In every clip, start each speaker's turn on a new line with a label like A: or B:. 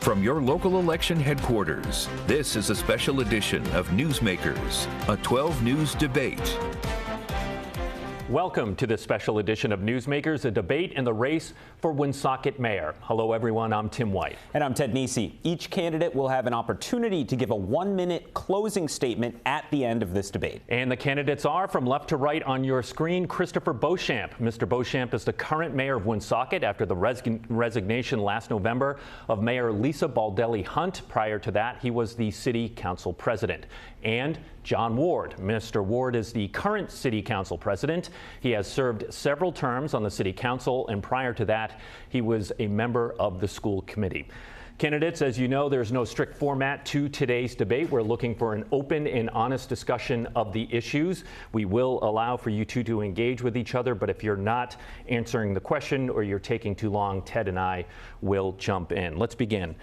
A: From your local election headquarters, this is a special edition of Newsmakers, a 12 News debate.
B: Welcome to this special edition of Newsmakers, a debate in the race for Woonsocket mayor. Hello, everyone. I'm Tim White.
C: And I'm Ted Nisi. Each candidate will have an opportunity to give a 1-minute closing statement at the end of this debate.
B: And the candidates are, from left to right on your screen, Christopher Beauchamp. Mr. Beauchamp is the current mayor of Woonsocket after the resignation last November of Mayor Lisa Baldelli Hunt. Prior to that, he was the city council president. And John Ward. Mr. Ward is the current city council president. He has served several terms on the city council, and prior to that, he was a member of the school committee. Candidates, as you know, there's no strict format to today's debate. We're looking for an open and honest discussion of the issues. We will allow for you two to engage with each other, but if you're not answering the question or you're taking too long, Ted and I will jump in. Let's begin.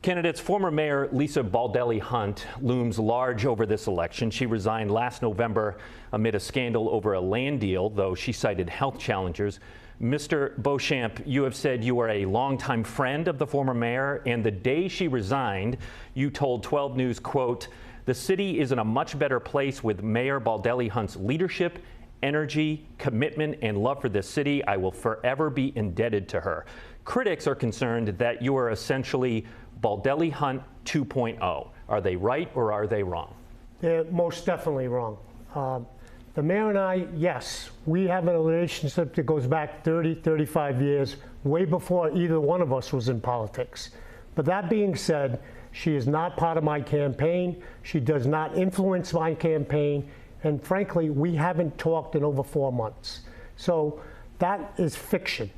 B: Candidates, former Mayor Lisa Baldelli Hunt looms large over this election. She resigned last November amid a scandal over a land deal, though she cited health challenges. Mr. Beauchamp, you have said you are a longtime friend of the former mayor, and the day she resigned, you told 12 News, quote, "The city is in a much better place with Mayor Baldelli Hunt's leadership, energy, commitment, and love for this city. I will forever be indebted to her." Critics are concerned that you are essentially Baldelli Hunt 2.0. Are they right or are they wrong?
D: They're most definitely wrong. The mayor and I, yes, we have a relationship that goes back 30, 35 years, way before either one of us was in politics. But that being said, she is not part of my campaign. She does not influence my campaign. And frankly, we haven't talked in over 4 months. So that is fiction.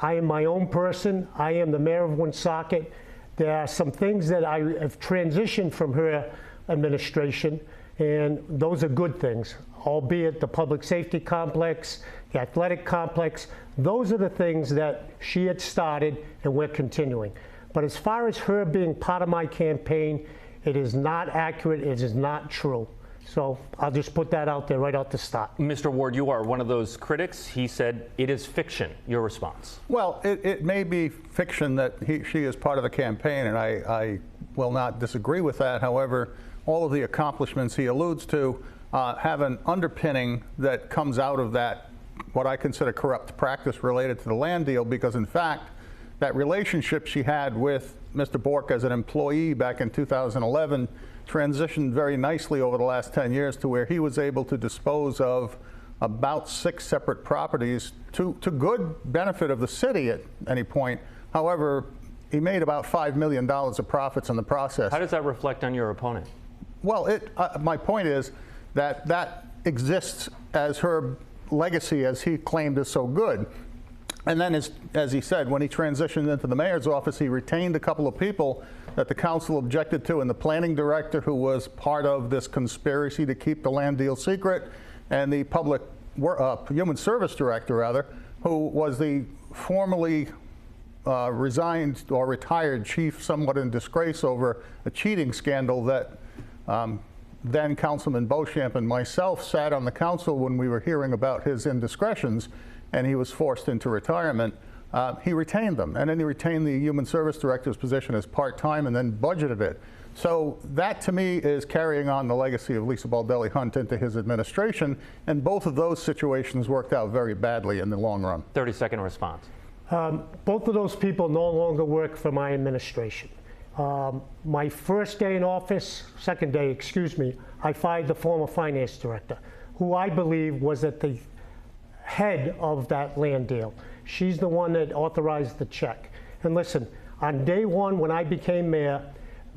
D: I am my own person. I am the mayor of Woonsocket. There are some things that I have transitioned from her administration, and those are good things, albeit the public safety complex, the athletic complex. Those are the things that she had started, and we're continuing. But as far as her being part of my campaign, it is not accurate. It is not true. So I'll just put that out there right out the start.
B: Mr. Ward, you are one of those critics. He said it is fiction. Your response?
E: Well, it may be fiction that she is part of the campaign, and I will not disagree with that. However, all of the accomplishments he alludes to have an underpinning that comes out of that, what I consider corrupt practice related to the land deal, because in fact, that relationship she had with Mr. Bork as an employee back in 2011 transitioned very nicely over the last 10 years to where he was able to dispose of about 6 separate properties to good benefit of the city at any point. However, he made about $5 million of profits in the process.
B: How does that reflect on your opponent?
E: Well, my point is that that exists as her legacy, as he claimed, is so good. And then, as he said, when he transitioned into the mayor's office, he retained a couple of people that the council objected to, and the planning director, who was part of this conspiracy to keep the land deal secret, and the public human service director, rather, who was the formerly resigned or retired chief, somewhat in disgrace over a cheating scandal that then Councilman Beauchamp and myself sat on the council when we were hearing about his indiscretions, and he was forced into retirement. He retained them, and then he retained the human service director's position as part-time and then budgeted it. So that, to me, is carrying on the legacy of Lisa Baldelli Hunt into his administration, and both of those situations worked out very badly in the long run.
B: 30-second response.
D: Both of those people no longer work for my administration. My first day in office, second day, excuse me, I fired the former finance director, who I believe was at the head of that land deal. She's the one that authorized the check. And listen, on day one when I became mayor,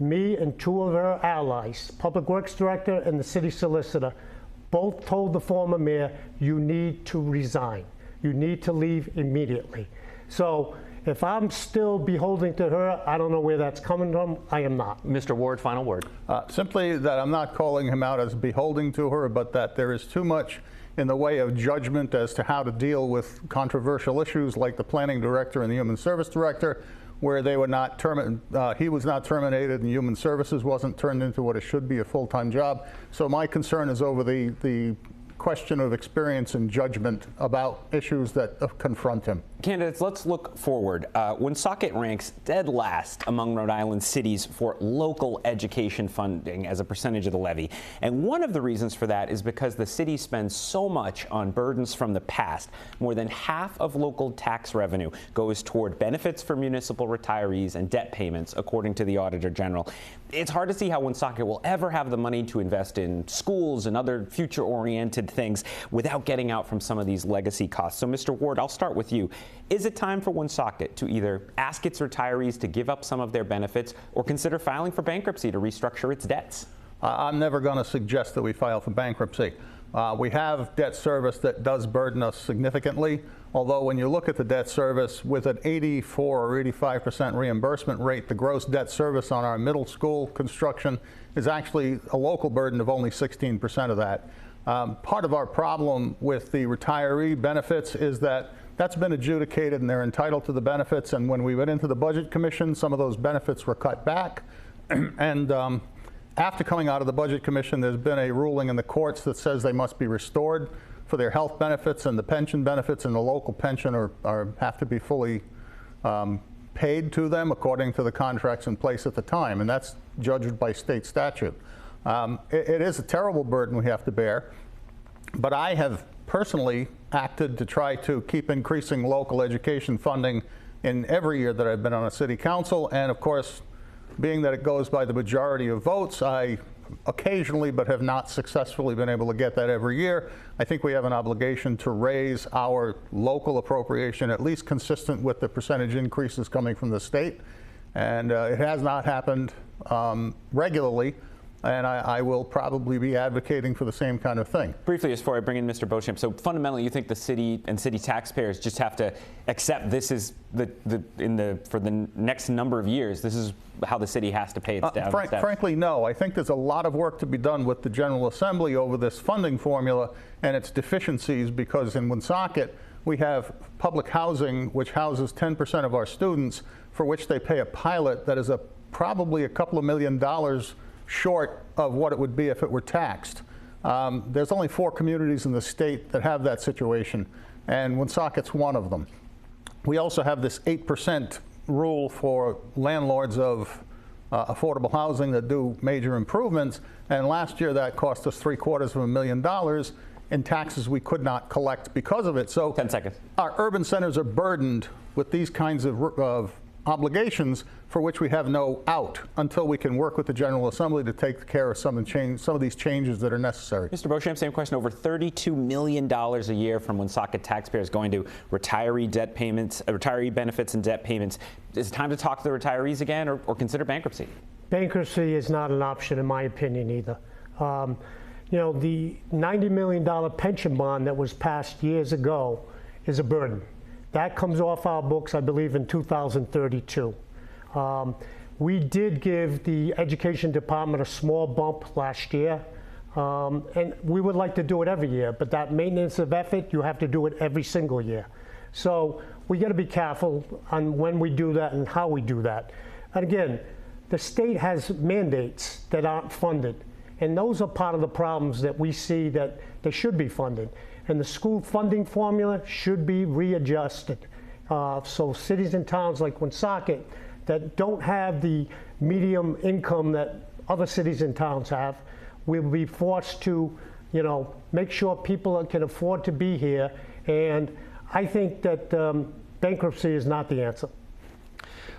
D: me and 2 of her allies, public works director and the city solicitor, both told the former mayor, you need to resign. You need to leave immediately. So if I'm still beholden to her, I don't know where that's coming from. I am not.
B: Mr. Ward, final word.
E: Simply that I'm not calling him out as beholding to her, but that there is too much in the way of judgment as to how to deal with controversial issues like the planning director and the human service director, where they were not he was not terminated and human services wasn't turned into what it should be, a full-time job. So my concern is over the question of experience and judgment about issues that confront him.
C: Candidates, let's look forward. Woonsocket ranks dead last among Rhode Island cities for local education funding as a percentage of the levy. And one of the reasons for that is because the city spends so much on burdens from the past. More than half of local tax revenue goes toward benefits for municipal retirees and debt payments, according to the Auditor General. It's hard to see how Woonsocket will ever have the money to invest in schools and other future-oriented things without getting out from some of these legacy costs. So, Mr. Ward, I'll start with you. Is it time for Woonsocket to either ask its retirees to give up some of their benefits or consider filing for bankruptcy to restructure its debts?
E: I'm never going to suggest that we file for bankruptcy. We have debt service that does burden us significantly, although when you look at the debt service with an 84 or 85% reimbursement rate, the gross debt service on our middle school construction is actually a local burden of only 16% of that. Part of our problem with the retiree benefits is that that's been adjudicated and they're entitled to the benefits, and when we went into the Budget Commission, some of those benefits were cut back. And after coming out of the Budget Commission, there's been a ruling in the courts that says they must be restored for their health benefits, and the pension benefits and the local pension have to be fully paid to them according to the contracts in place at the time, and that's judged by state statute. It is a terrible burden we have to bear, but I have personally acted to try to keep increasing local education funding in every year that I've been on a city council, and of course, being that it goes by the majority of votes, I occasionally, but have not successfully been able to get that every year. I think we have an obligation to raise our local appropriation at least consistent with the percentage increases coming from the state. And it has not happened regularly. And I will probably be advocating for the same kind of thing.
C: Briefly, before I bring in Mr. Beauchamp, so fundamentally you think the city and city taxpayers just have to accept this is for the next number of years, this is how the city has to pay its debt?
E: Frankly, no. I think there's a lot of work to be done with the General Assembly over this funding formula and its deficiencies, because in Woonsocket we have public housing which houses 10% of our students, for which they pay a pilot that is probably a couple of $1 million short of what it would be if it were taxed. There's only 4 communities in the state that have that situation, and Woonsocket's one of them. We also have this 8% rule for landlords of affordable housing that do major improvements, and last year that cost us $750,000 in taxes we could not collect because of it. So
C: 10 seconds.
E: Our urban centers are burdened with these kinds of obligations for which we have no out until we can work with the General Assembly to take care of some of these changes that are necessary.
C: Mr. Beauchamp, same question. Over $32 million a year from Woonsocket taxpayers going to retiree debt payments, retiree benefits and debt payments. Is it time to talk to the retirees again or consider bankruptcy?
D: Bankruptcy is not an option in my opinion either. You know, the $90 million pension bond that was passed years ago is a burden. That comes off our books, I believe, in 2032. We did give the Education Department a small bump last year, and we would like to do it every year, but that maintenance of effort, you have to do it every single year. So we got to be careful on when we do that and how we do that. And again, the state has mandates that aren't funded, and those are part of the problems that we see that they should be funded. And the school funding formula should be readjusted. So cities and towns like Woonsocket that don't have the medium income that other cities and towns have will be forced to, you know, make sure people can afford to be here. And I think that bankruptcy is not the answer.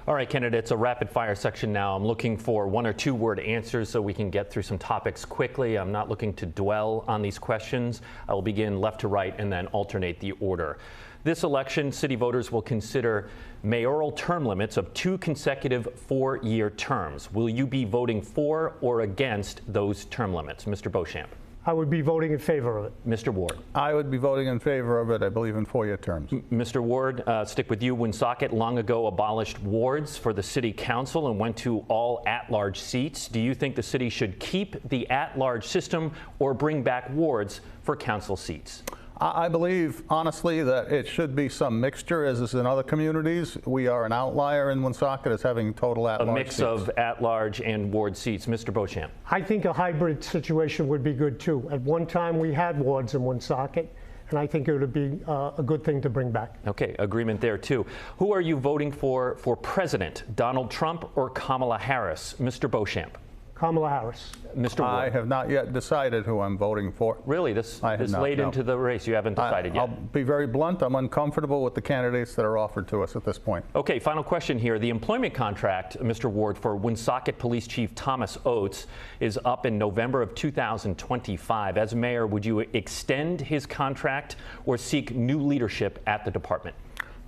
B: All right, candidates, a rapid fire section now. I'm looking for 1 or 2 word answers so we can get through some topics quickly. I'm not looking to dwell on these questions. I will begin left to right and then alternate the order. This election, city voters will consider mayoral term limits of 2 consecutive 4-year terms. Will you be voting for or against those term limits? Mr. Beauchamp.
D: I would be voting in favor of it.
B: Mr. Ward.
E: I would be voting in favor of it, I believe, in 4-year terms.
B: Mr. Ward, stick with you. Woonsocket long ago abolished wards for the city council and went to all at-large seats. Do you think the city should keep the at-large system or bring back wards for council seats?
E: I believe, honestly, that it should be some mixture, as is in other communities. We are an outlier in Woonsocket as having total at-large
B: A mix
E: seats.
B: of at-large and ward seats. Mr. Beauchamp.
D: I think a hybrid situation would be good too. At one time we had wards in Woonsocket, and I think it would be a good thing to bring back.
B: Okay, agreement there too. Who are you voting for president, Donald Trump or Kamala Harris? Mr. Beauchamp.
D: Kamala Harris.
B: Mr. Ward.
E: I have not yet decided who I'm voting for.
B: Really, this
E: not,
B: late
E: no.
B: into the race, you haven't decided yet?
E: I'll be very blunt. I'm uncomfortable with the candidates that are offered to us at this point.
B: Okay, final question here. The employment contract, Mr. Ward, for Woonsocket Police Chief Thomas Oates is up in November of 2025. As mayor, would you extend his contract or seek new leadership at the department?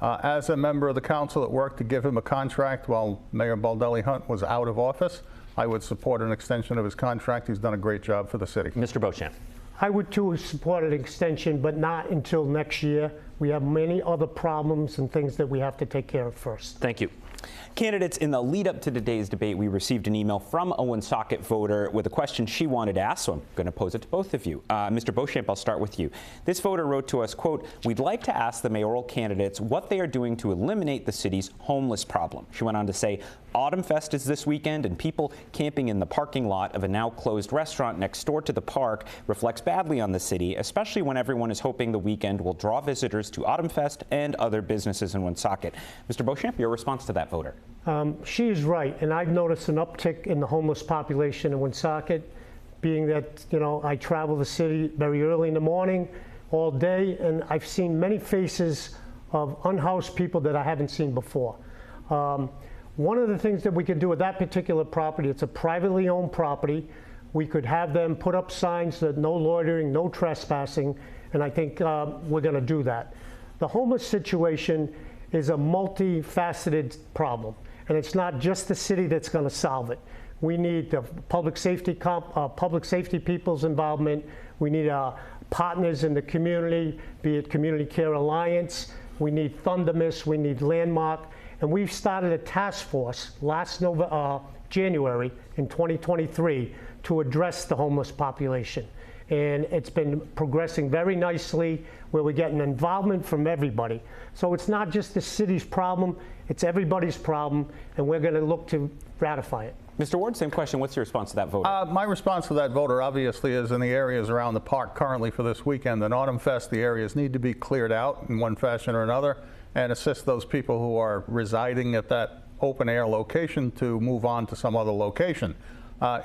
E: As a member of the council that worked to give him a contract while Mayor Baldelli Hunt was out of office, I would support an extension of his contract. He's done a great job for the city.
B: Mr. Beauchamp.
D: I would too support an extension, but not until next year. We have many other problems and things that we have to take care of first.
B: Thank you.
C: Candidates, in the lead up to today's debate, we received an email from a Woonsocket voter with a question she wanted to ask, so I'm going to pose it to both of you. Mr. Beauchamp, I'll start with you. This voter wrote to us, quote, "We'd like to ask the mayoral candidates what they are doing to eliminate the city's homeless problem." She went on to say, "Autumn Fest is this weekend, and people camping in the parking lot of a now closed restaurant next door to the park reflects badly on the city, especially when everyone is hoping the weekend will draw visitors to Autumn Fest and other businesses in Woonsocket." Mr. Beauchamp, your response to that voter?
D: She is right, and I've noticed an uptick in the homeless population in Woonsocket, being that, you know, I travel the city very early in the morning, all day, and I've seen many faces of unhoused people that I haven't seen before. One of the things that we could do with that particular property, it's a privately owned property. We could have them put up signs that no loitering, no trespassing, and I think we're going to do that. The homeless situation is a multifaceted problem, and it's not just the city that's going to solve it. We need the public safety people's involvement. We need partners in the community, be it Community Care Alliance. We need Thundermist. We need Landmark. And we've started a task force last January in 2023 to address the homeless population. And it's been progressing very nicely, where we're getting involvement from everybody. So it's not just the city's problem, it's everybody's problem, and we're going to look to ratify it.
C: Mr. Ward, same question. What's your response to that voter?
E: My response to that voter obviously is in the areas around the park currently for this weekend. In Autumn Fest, the areas need to be cleared out in one fashion or another and assist those people who are residing at that open air location to move on to some other location.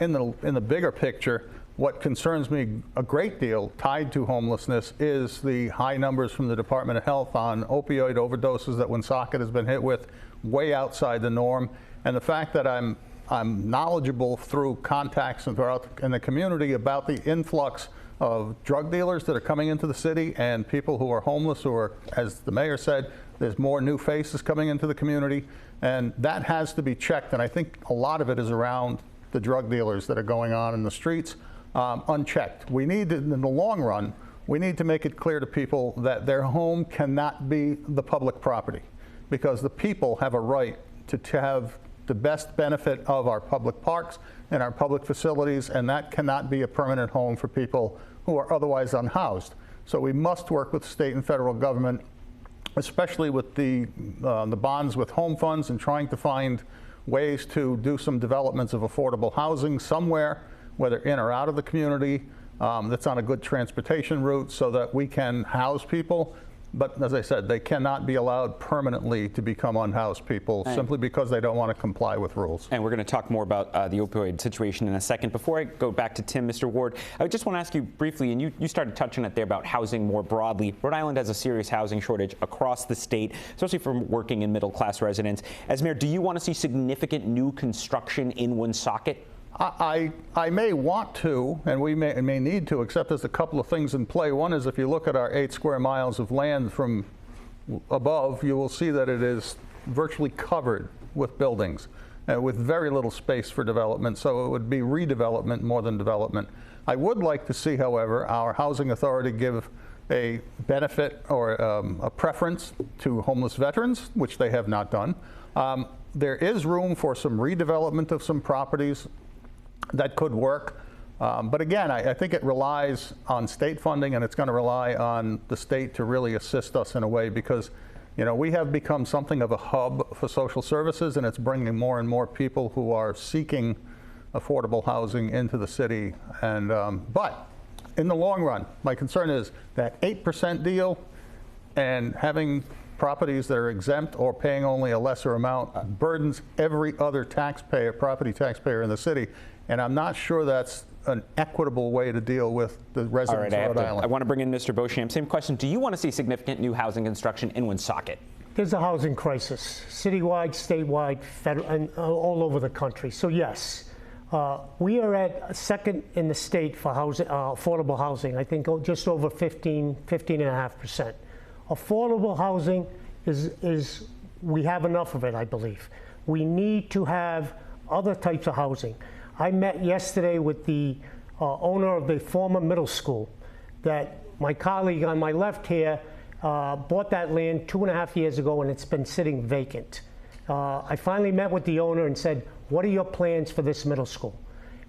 E: In the bigger picture, what concerns me a great deal tied to homelessness is the high numbers from the Department of Health on opioid overdoses that Woonsocket has been hit with, way outside the norm. And the fact that I'm knowledgeable through contacts and throughout in the community about the influx of drug dealers that are coming into the city and people who are homeless, who are, as the mayor said, there's more new faces coming into the community, and that has to be checked. And I think a lot of it is around the drug dealers that are going on in the streets. Unchecked. We need to, in the long run, we need to make it clear to people that their home cannot be the public property, because the people have a right to have the best benefit of our public parks and our public facilities, and that cannot be a permanent home for people who are otherwise unhoused. So we must work with state and federal government, especially with the bonds with home funds, and trying to find ways to do some developments of affordable housing somewhere, whether in or out of the community, that's on a good transportation route, so that we can house people. But as I said, they cannot be allowed permanently to become unhoused people simply because they don't want to comply with rules.
C: And we're going to talk more about the opioid situation in a second. Before I go back to Tim, Mr. Ward, I just want to ask you briefly, and you started touching on it there about housing more broadly. Rhode Island has a serious housing shortage across the state, especially for working and middle-class residents. As mayor, do you want to see significant new construction in Woonsocket?
E: I may want to, and we may need to, except there's a couple of things in play. One is, if you look at our 8 square miles of land from above, you will see that it is virtually covered with buildings, with very little space for development. So it would be redevelopment more than development. I would like to see, however, our housing authority give a benefit or a preference to homeless veterans, which they have not done. There is room for some redevelopment of some properties that could work. But again, I think it relies on state funding, and it's going to rely on the state to really assist us in a way, because we have become something of a hub for social services, and it's bringing more and more people who are seeking affordable housing into the city. And but in the long run, my concern is that 8% deal and having properties that are exempt or paying only a lesser amount burdens every other taxpayer, property taxpayer in the city. And I'm not sure that's an equitable way to deal with the residents of Rhode Island.
C: I want to bring in Mr. Beauchamp. Same question. Do you want to see significant new housing construction in Woonsocket?
D: There's a housing crisis, citywide, statewide, federal, and all over the country. So yes, we are at second in the state for housing, affordable housing. I think just over 15.5%. Affordable housing is we have enough of it, I believe. We need to have other types of housing. I met yesterday with the owner of the former middle school that my colleague on my left here bought that land 2.5 years ago, and it's been sitting vacant. I finally met with the owner and said, what are your plans for this middle school?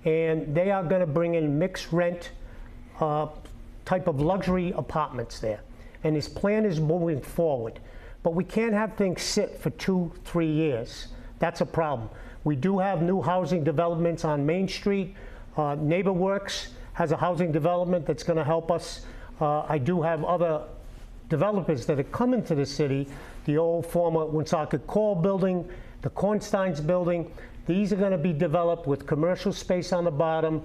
D: And they are going to bring in mixed rent type of luxury apartments there. And his plan is moving forward. But we can't have things sit for 2-3 years. That's a problem. We do have new housing developments on Main Street. NeighborWorks has a housing development that's going to help us. I do have other developers that are coming to the city, the old former Woonsocket Call building, the Cornstein's building. These are going to be developed with commercial space on the bottom,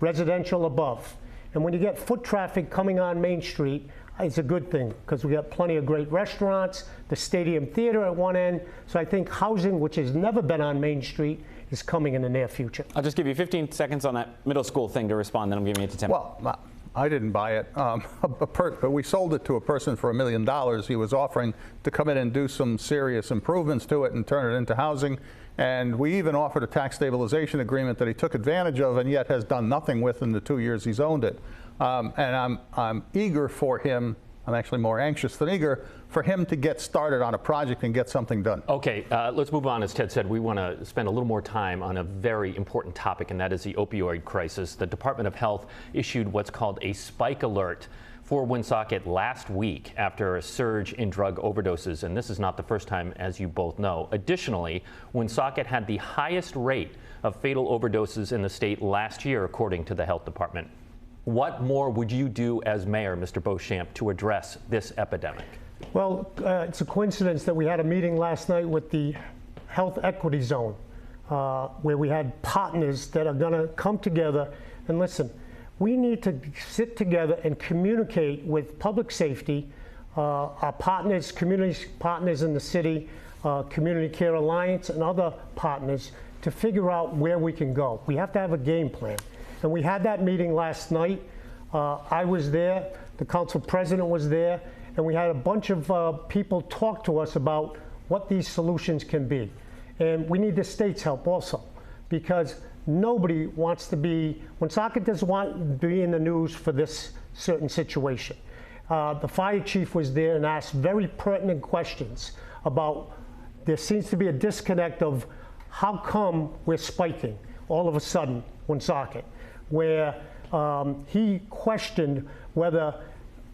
D: residential above. And when you get foot traffic coming on Main Street, it's a good thing, because we got plenty of great restaurants, the Stadium Theater at one end. So I think housing, which has never been on Main Street, is coming in the near future.
C: I'll just give you 15 seconds on that middle school thing to respond, then I'm giving it to Tim.
E: Well, I didn't buy it. But we sold it to a person for $1 million. He was offering to come in and do some serious improvements to it and turn it into housing. And we even offered a tax stabilization agreement that he took advantage of and yet has done nothing with in the 2 years he's owned it. And I'm eager for him, I'm actually more anxious than eager, for him to get started on a project and get something done.
B: Okay, let's move on. As Ted said, we want to spend a little more time on a very important topic, and that is the opioid crisis. The Department of Health issued what's called a spike alert for Woonsocket last week after a surge in drug overdoses, and this is not the first time, as you both know. Additionally, Woonsocket had the highest rate of fatal overdoses in the state last year, according to the health department. What more would you do as mayor, Mr. Beauchamp, to address this epidemic?
D: Well, it's a coincidence that we had a meeting last night with the Health Equity Zone, where we had partners that are going to come together and listen. We need to sit together and communicate with public safety, our partners, community partners in the city, Community Care Alliance, and other partners to figure out where we can go. We have to have a game plan. And we had that meeting last night. I was there, the council president was there, and we had a bunch of people talk to us about what these solutions can be. And we need the state's help also, because nobody wants to be, Woonsocket doesn't want to be in the news for this certain situation. The fire chief was there and asked very pertinent questions about, there seems to be a disconnect of how come we're spiking all of a sudden, Woonsocket, where he questioned whether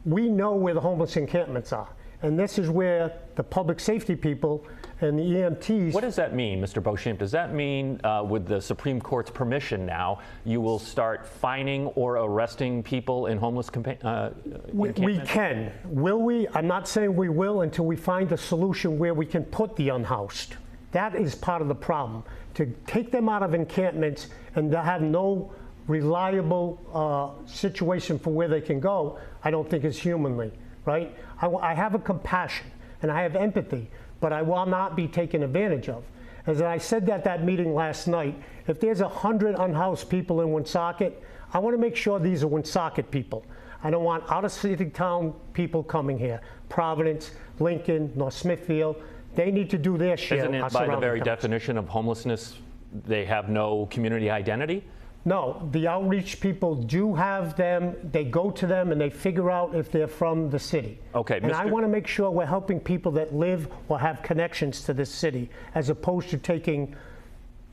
D: we know where the homeless encampments are. And this is where the public safety people and the EMTs... What
B: does that mean, Mr. Beauchamp? Does that mean, with the Supreme Court's permission now, you will start fining or arresting people in homeless encampments?
D: We can. Will we? I'm not saying we will until we find a solution where we can put the unhoused. That is part of the problem. To take them out of encampments and to have no reliable situation for where they can go, I don't think is humanly, right? I have a compassion and I have empathy, but I will not be taken advantage of. As I said at that meeting last night, if there's 100 unhoused people in Woonsocket, I want to make sure these are Woonsocket people. I don't want out-of-city town people coming here. Providence, Lincoln, North Smithfield, they need to do their share.
B: Isn't it by the very definition of homelessness, they have no community identity?
D: No, the outreach people do have them. They go to them and they figure out if they're from the city.
B: Okay,
D: and I want to make sure we're helping people that live or have connections to this city, as opposed to taking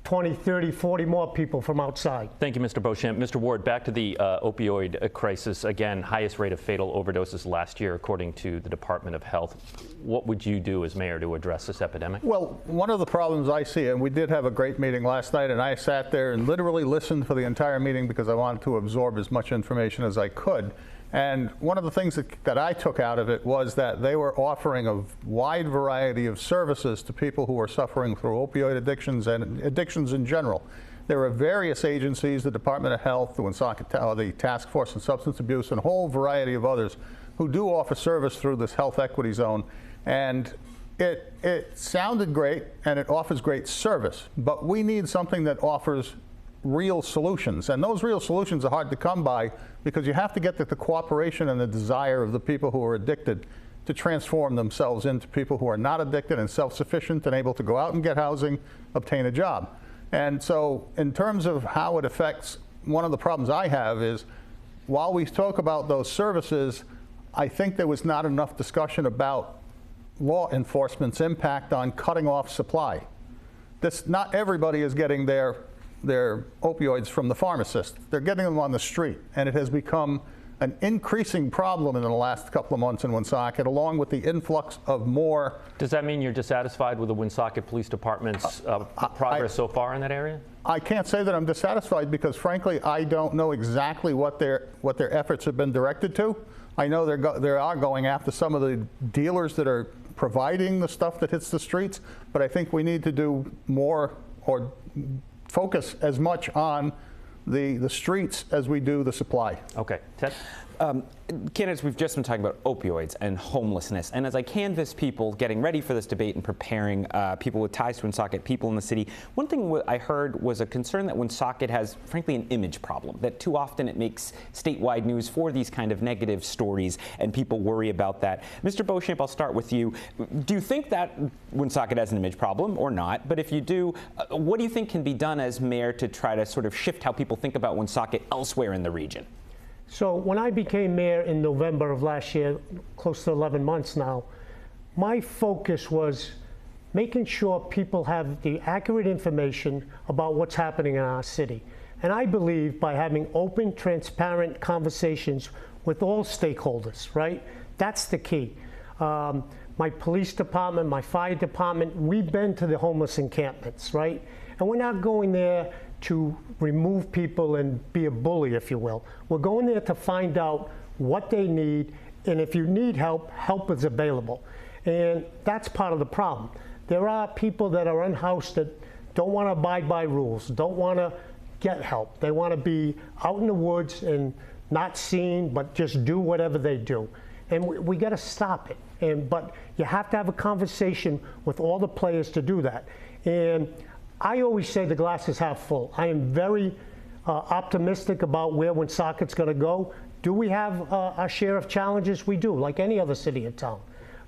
D: 20, 30, 40 more people from outside.
B: Thank you, Mr. Beauchamp. Mr. Ward, back to the opioid crisis. Again, highest rate of fatal overdoses last year, according to the Department of Health. What would you do as mayor to address this epidemic?
E: Well, one of the problems I see, and we did have a great meeting last night, and I sat there and literally listened for the entire meeting because I wanted to absorb as much information as I could. And one of the things that I took out of it was that they were offering a wide variety of services to people who are suffering through opioid addictions and addictions in general. There are various agencies, the Department of Health, the Woonsocket, the Task Force on Substance Abuse, and a whole variety of others who do offer service through this health equity zone. And it sounded great, and it offers great service, but we need something that offers real solutions. And those real solutions are hard to come by because you have to get the cooperation and the desire of the people who are addicted to transform themselves into people who are not addicted and self-sufficient and able to go out and get housing, obtain a job. And so in terms of how it affects, one of the problems I have is while we talk about those services, I think there was not enough discussion about law enforcement's impact on cutting off supply. Not everybody is getting their opioids from the pharmacist. They're getting them on the street, and it has become an increasing problem in the last couple of months in Woonsocket, along with the influx of more.
B: Does that mean you're dissatisfied with the Woonsocket Police Department's progress so far in that area?
E: I can't say that I'm dissatisfied because, frankly, I don't know exactly what their efforts have been directed to. I know they are going after some of the dealers that are providing the stuff that hits the streets, but I think we need to do more or focus as much on the streets as we do the supply.
B: Okay. Ted?
C: Candidates, we've just been talking about opioids and homelessness, and as I canvass people getting ready for this debate and preparing people with ties to Woonsocket, people in the city, one thing I heard was a concern that Woonsocket has, frankly, an image problem, that too often it makes statewide news for these kind of negative stories, and people worry about that. Mr. Beauchamp, I'll start with you. Do you think that Woonsocket has an image problem or not? But if you do, what do you think can be done as mayor to try to sort of shift how people think about Woonsocket elsewhere in the region?
D: So when I became mayor in November of last year, close to 11 months now, my focus was making sure people have the accurate information about what's happening in our city. And I believe by having open, transparent conversations with all stakeholders, right? That's the key. My police department, my fire department, we've been to the homeless encampments, right? And we're not going there to remove people and be a bully, if you will. We're going there to find out what they need, and if you need help, help is available. And that's part of the problem. There are people that are unhoused that don't want to abide by rules, don't want to get help. They want to be out in the woods and not seen, but just do whatever they do. And we got to stop it. But you have to have a conversation with all the players to do that. And I always say the glass is half full. I am very optimistic about where Woonsocket's going to go. Do we have our share of challenges? We do, like any other city or town.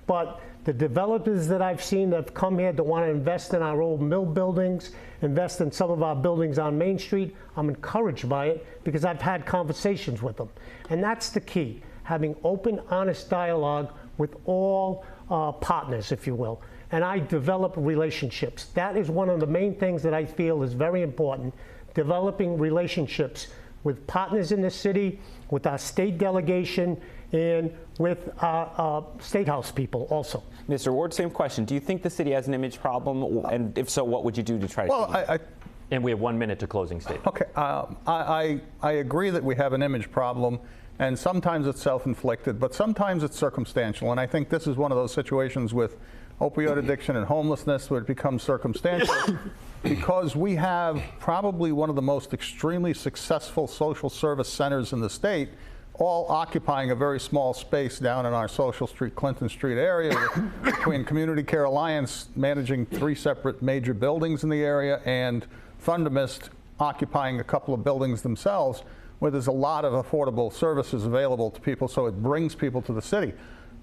D: But the developers that I've seen that have come here that want to invest in our old mill buildings, invest in some of our buildings on Main Street, I'm encouraged by it because I've had conversations with them. And that's the key, having open, honest dialogue with all partners, if you will. And I develop relationships. That is one of the main things that I feel is very important, developing relationships with partners in the city, with our state delegation, and with our State House people also.
C: Mr. Ward, same question. Do you think the city has an image problem? And if so, what would you do to try to change it?
B: And we have 1 minute to closing statement.
E: Okay. I agree that we have an image problem, and sometimes it's self-inflicted, but sometimes it's circumstantial. And I think this is one of those situations with opioid addiction and homelessness where it becomes circumstantial because we have probably one of the most extremely successful social service centers in the state, all occupying a very small space down in our Social Street, Clinton Street area, between Community Care Alliance managing 3 separate major buildings in the area and Thundermist occupying a couple of buildings themselves, where there's a lot of affordable services available to people, so it brings people to the city.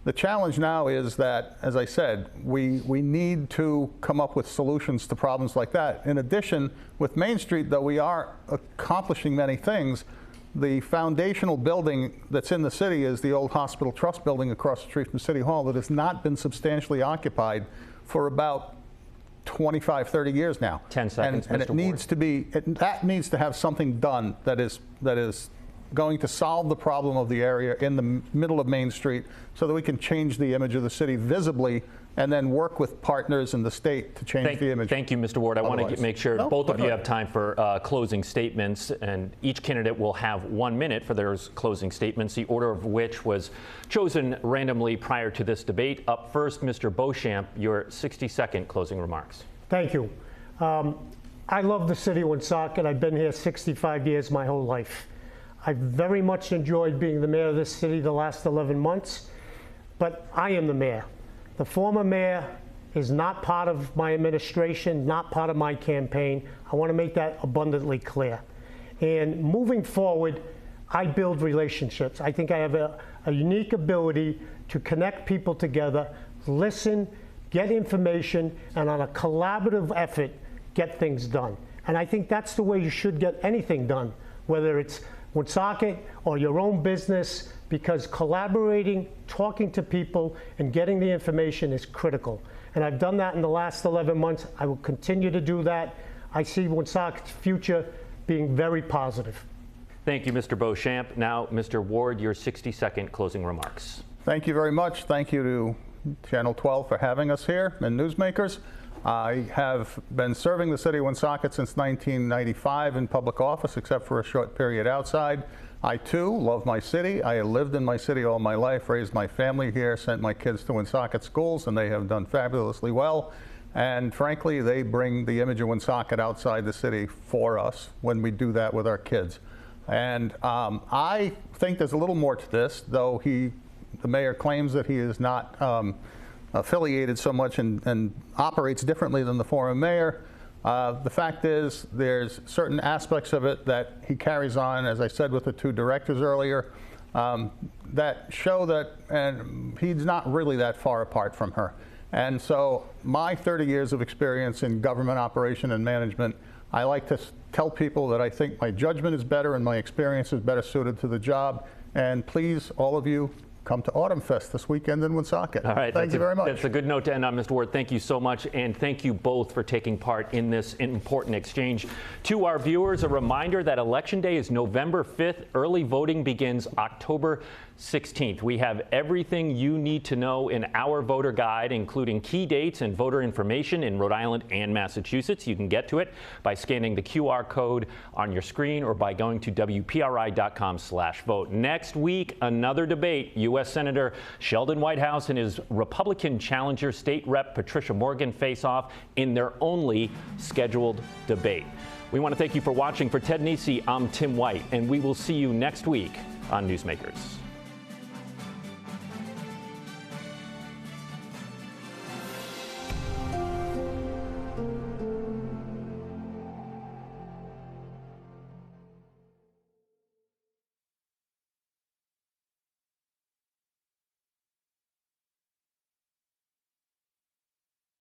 E: The challenge now is that, as I said, we need to come up with solutions to problems like that. In addition, with Main Street, though we are accomplishing many things, the foundational building that's in the city is the old Hospital Trust building across the street from City Hall that has not been substantially occupied for about 25, 30 years now.
B: 10 seconds,
E: and
B: Mr.
E: it
B: Ward.
E: needs to be, that needs to have something done that is going to solve the problem of the area in the middle of Main Street so that we can change the image of the city visibly and then work with partners in the state to change the image.
B: Thank you, Mr. Ward. I want to make sure both of you have time for closing statements, and each candidate will have 1 minute for their closing statements, the order of which was chosen randomly prior to this debate. Up first, Mr. Beauchamp, your 60-second closing remarks.
D: Thank you. I love the city of Woonsocket. I've been here 65 years, my whole life. I've very much enjoyed being the mayor of this city the last 11 months, but I am the mayor. The former mayor is not part of my administration, not part of my campaign. I want to make that abundantly clear. And moving forward, I build relationships. I think I have a unique ability to connect people together, listen, get information, and on a collaborative effort, get things done. And I think that's the way you should get anything done, whether it's Woonsocket or your own business, because collaborating, talking to people, and getting the information is critical. And I've done that in the last 11 months. I will continue to do that. I see Woonsocket's future being very positive.
B: Thank you, Mr. Beauchamp. Now, Mr. Ward, your 60-second closing remarks.
E: Thank you very much. Thank you to Channel 12 for having us here and Newsmakers. I have been serving the city of Woonsocket since 1995 in public office, except for a short period outside. I, too, love my city. I lived in my city all my life, raised my family here, sent my kids to Woonsocket schools, and they have done fabulously well. And frankly, they bring the image of Woonsocket outside the city for us when we do that with our kids. And I think there's a little more to this, though the mayor claims that he is not affiliated so much and operates differently than the former mayor. The fact is, there's certain aspects of it that he carries on, as I said with the two directors earlier, that show that and he's not really that far apart from her. And so my 30 years of experience in government operation and management, I like to tell people that I think my judgment is better and my experience is better suited to the job. And please, all of you, come to Autumn Fest this weekend in Woonsocket.
B: All right,
E: thank you very much.
B: That's a good note to end on, Mr. Ward. Thank you so much, and thank you both for taking part in this important exchange. To our viewers, a reminder that Election Day is November 5th. Early voting begins October 16th. We have everything you need to know in our voter guide, including key dates and voter information in Rhode Island and Massachusetts. You can get to it by scanning the QR code on your screen or by going to WPRI.com/vote. Next week, another debate. U.S. Senator Sheldon Whitehouse and his Republican challenger, State Rep Patricia Morgan, face off in their only scheduled debate. We want to thank you for watching. For Ted Nesi, I'm Tim White, and we will see you next week on Newsmakers.